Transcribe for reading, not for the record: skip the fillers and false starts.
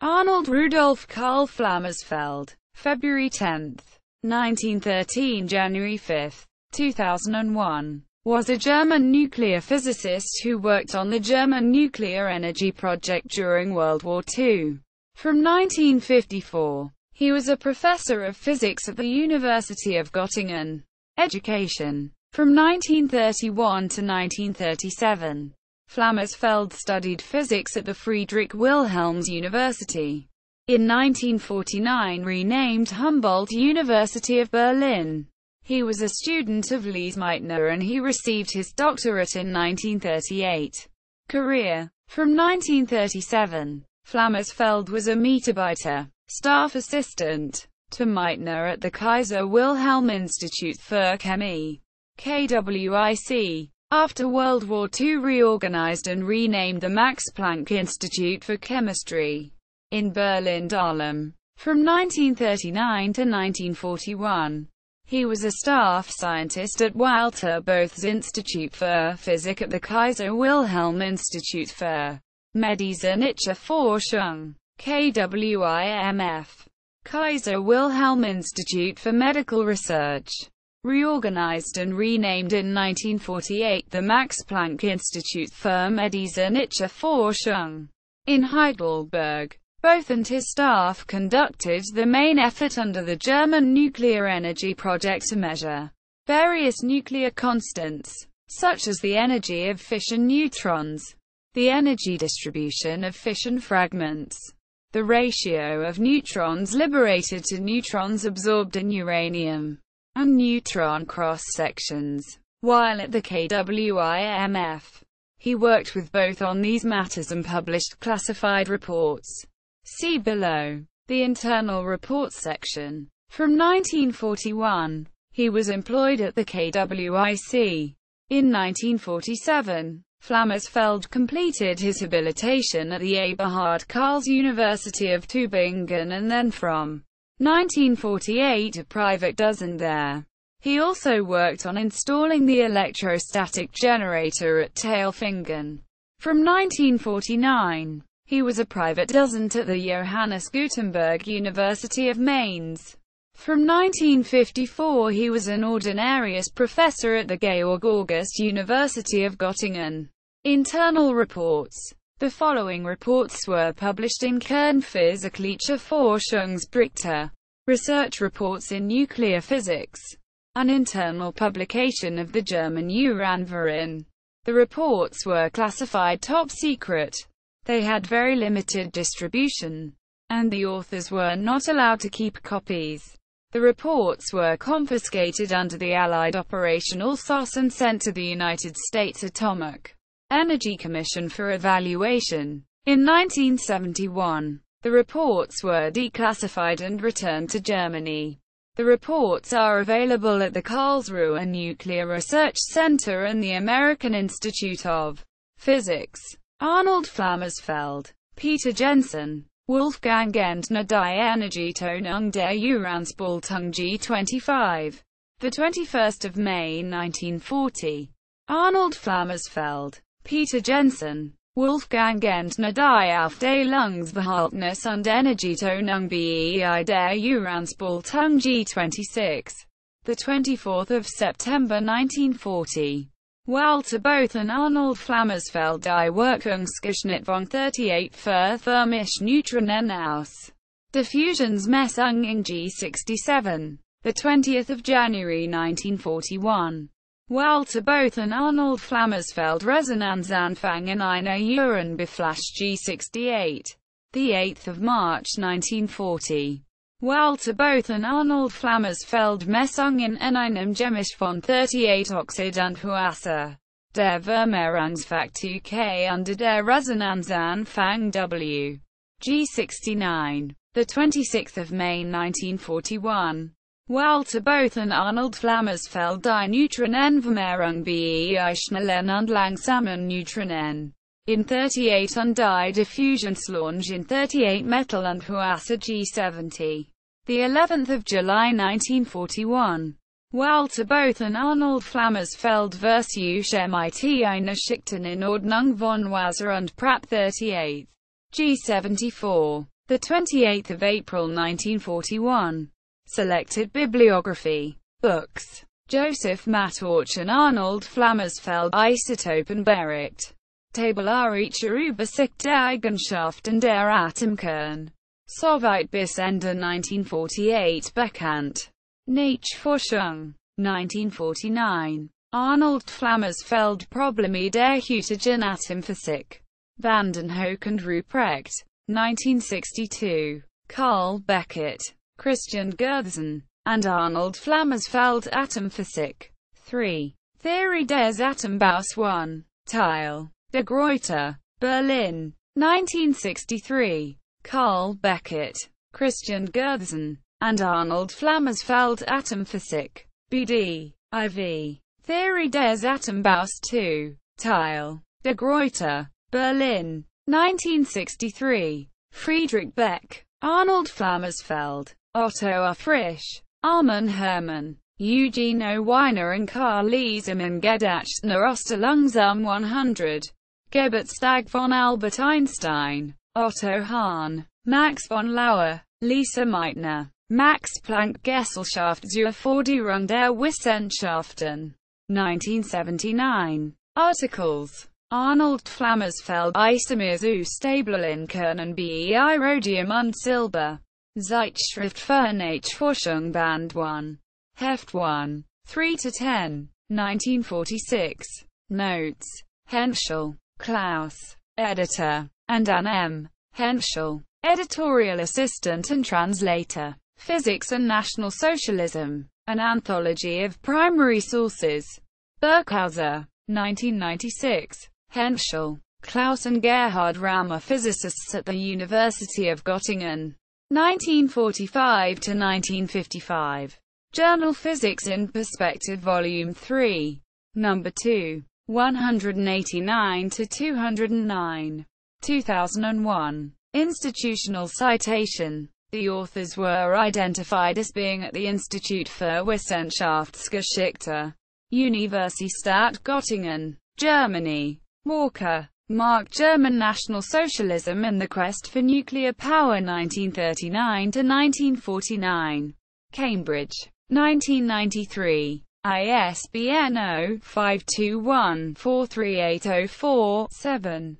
Arnold Rudolf Karl Flammersfeld, February 10, 1913 – January 5, 2001, was a German nuclear physicist who worked on the German nuclear energy project during World War II. From 1954, he was a professor of physics at the University of Göttingen. Education. From 1931 to 1937, Flammersfeld studied physics at the Friedrich Wilhelms University. In 1949 renamed Humboldt University of Berlin. He was a student of Lise Meitner and he received his doctorate in 1938. Career. From 1937, Flammersfeld was a Mitarbeiter, staff assistant, to Meitner at the Kaiser Wilhelm Institut für Chemie, KWIC. After World War II reorganized and renamed the Max Planck Institute for Chemistry in Berlin-Dahlem. From 1939 to 1941, he was a staff scientist at Walter Both's Institut für Physik at the Kaiser Wilhelm Institut für medizinische Forschung, KWIMF. Kaiser Wilhelm Institute for Medical Research. Reorganized and renamed in 1948 the Max Planck Institut für medizinische Forschung in Heidelberg. Both and his staff conducted the main effort under the German nuclear energy project to measure various nuclear constants, such as the energy of fission neutrons, the energy distribution of fission fragments, the ratio of neutrons liberated to neutrons absorbed in uranium, and neutron cross-sections. While at the KWIMF, he worked with both on these matters and published classified reports. See below. The internal reports section. From 1941, he was employed at the KWIC. In 1947, Flammersfeld completed his habilitation at the Eberhard Karls University of Tübingen and then from 1948 a private dozen there. He also worked on installing the electrostatic generator at Tailfingen. From 1949, he was a private docent at the Johannes Gutenberg University of Mainz. From 1954 he was an ordinarius professor at the Georg August University of Göttingen. Internal reports. The following reports were published in Kernphysikalische Forschungsberichte, research reports in nuclear physics, an internal publication of the German Uranverein. The reports were classified top secret. They had very limited distribution, and the authors were not allowed to keep copies. The reports were confiscated under the Allied Operation Alsos and sent to the United States Atomic Energy Commission for evaluation. In 1971, the reports were declassified and returned to Germany. The reports are available at the Karlsruhe Nuclear Research Center and the American Institute of Physics. Arnold Flammersfeld, Peter Jensen, Wolfgang Gentner Die Energietonung der Uranspaltung G25. The 21st of May 1940. Arnold Flammersfeld, Peter Jensen, Wolfgang Gentner Die Aufteilungsverhältnis und Energietonung bei der Uranspaltung G26. The 24th of September 1940. Walter Bothe and Arnold Flammersfeld Die Wirkungsgeschnitt von 38 für thermische Neutronen aus Diffusionsmessung in G67. The 20th of January 1941. Walter Bothe and Arnold Flammersfeld Resonanzanfang in einer Uranbeflash G68. The 8th of March 1940. Walter Bothe and Arnold Flammersfeld Messung in einem Gemisch von 38 Oxid und Wasser. Der Vermehrungsfaktor K under der Resonanzanfang W. G69. The 26th of May 1941. Walter Bothe and Arnold Flammersfeld Die Neutronenvermehrung bei schnellen und langsamen Neutronen. In 38 und Die Diffusionslunge in 38 Metal und Wasser G70. The 11th of July 1941. Walter Bothe and Arnold Flammersfeld Versuche mit einer Schichten in Ordnung von Wasser und Pratt 38. G74. 28th of April 1941. Selected bibliography. Books. Joseph Matorch and Arnold Flammersfeld, Isotopenbericht. Tabellarische Übersicht der Eigenschaften der Atomkerne. Soweit bis Ende 1948 bekannt. Nachforschung. 1949. Arnold Flammersfeld, Probleme der heutigen Atomphysik. Vandenhoek and Ruprecht. 1962. Karl Beckett, Christian Gerzen, and Arnold Flammersfeld, Atomphysik. 3. Theorie des Atombaus 1. Teil. De Gruyter, Berlin. 1963. Karl Beckett, Christian Gerzen, and Arnold Flammersfeld, Atomphysik. BD. IV. Theorie des Atombaus 2. Teil. De Gruyter, Berlin. 1963. Friedrich Beck, Arnold Flammersfeld, Otto Frisch, Armin Hermann, Eugenio Weiner and Karl Liesemann. Gedachtner Osterlungsum 100. Geburtstag von Albert Einstein, Otto Hahn, Max von Laue, Lisa Meitner. Max Planck Gesellschaft zur Förderung der Wissenschaften. 1979. Articles. Arnold Flammersfeld, Isomers zu stabilen Kernen bei Rhodium und Silber. Zeitschrift für Nachforschung Band 1. Heft 1. 3-10. 1946. Notes. Henschel, Klaus. Editor. And Anne M. Henschel. Editorial assistant and translator. Physics and National Socialism. An Anthology of Primary Sources. Birkhauser. 1996. Henschel, Klaus and Gerhard Rammer, physicists at the University of Göttingen. 1945–1955. Journal Physics in Perspective Volume 3. Number 2. 189–209. 2001. Institutional citation. The authors were identified as being at the Institut für Wissenschaftsgeschichte, Universität Göttingen, Germany. Walker, Mark. German National Socialism and the Quest for Nuclear Power 1939–1949. Cambridge. 1993. ISBN 0-521-43804-7.